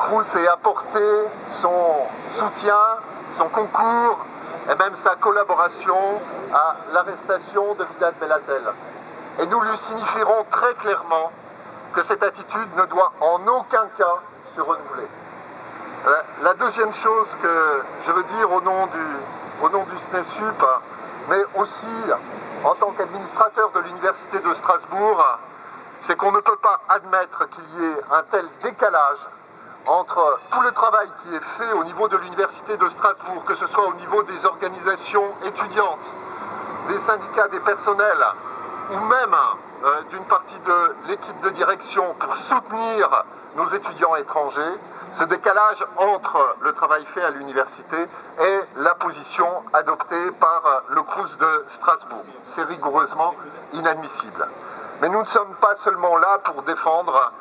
Crous ait apporté son soutien, son concours et même sa collaboration à l'arrestation de Vidal Bellatel. Et nous lui signifierons très clairement que cette attitude ne doit en aucun cas se renouveler. La deuxième chose que je veux dire au nom du SNESUP, mais aussi en tant qu'administrateur de l'Université de Strasbourg, c'est qu'on ne peut pas admettre qu'il y ait un tel décalage entre tout le travail qui est fait au niveau de l'Université de Strasbourg, que ce soit au niveau des organisations étudiantes, des syndicats, des personnels, ou même d'une partie de l'équipe de direction pour soutenir nos étudiants étrangers, ce décalage entre le travail fait à l'université et la position adoptée par le Crous de Strasbourg. C'est rigoureusement inadmissible. Mais nous ne sommes pas seulement là pour défendre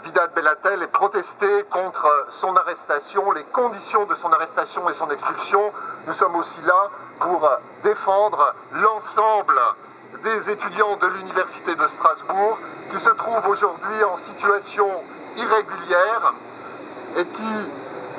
Vidal Bellatel et protester contre son arrestation, les conditions de son arrestation et son expulsion. Nous sommes aussi là pour défendre l'ensemble des étudiants de l'Université de Strasbourg qui se trouvent aujourd'hui en situation irrégulière et qui,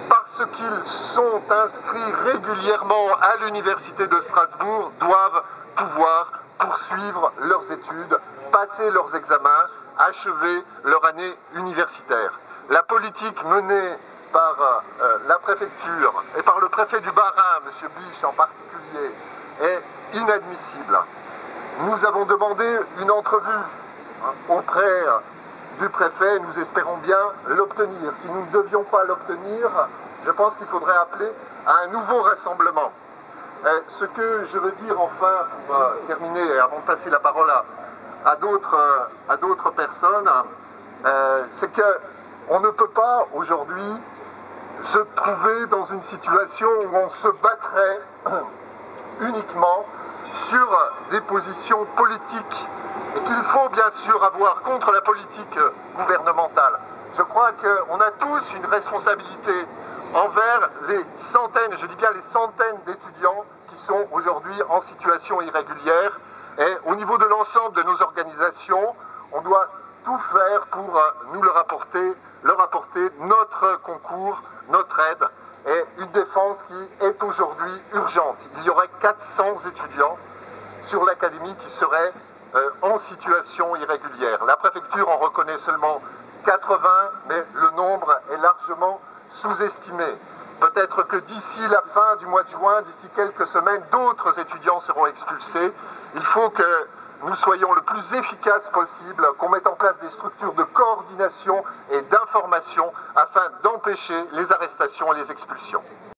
parce qu'ils sont inscrits régulièrement à l'Université de Strasbourg, doivent pouvoir poursuivre leurs études, passer leurs examens, achever leur année universitaire. La politique menée par la préfecture et par le préfet du Bas-Rhin, M. Biche en particulier, est inadmissible. Nous avons demandé une entrevue auprès du préfet et nous espérons bien l'obtenir. Si nous ne devions pas l'obtenir, je pense qu'il faudrait appeler à un nouveau rassemblement. Ce que je veux dire enfin, pour terminer et avant de passer la parole à d'autres personnes, c'est qu'on ne peut pas aujourd'hui se trouver dans une situation où on se battrait uniquement sur des positions politiques et qu'il faut bien sûr avoir contre la politique gouvernementale. Je crois qu'on a tous une responsabilité envers les centaines, je dis bien les centaines d'étudiants qui sont aujourd'hui en situation irrégulière. Et au niveau de l'ensemble de nos organisations, on doit tout faire pour leur apporter notre concours, notre aide et une défense qui est aujourd'hui urgente. Il y aurait 400 étudiants sur l'académie qui seraient en situation irrégulière. La préfecture en reconnaît seulement 80, mais le nombre est largement sous-estimé. Peut-être que d'ici la fin du mois de juin, d'ici quelques semaines, d'autres étudiants seront expulsés. Il faut que nous soyons le plus efficaces possible, qu'on mette en place des structures de coordination et d'information afin d'empêcher les arrestations et les expulsions.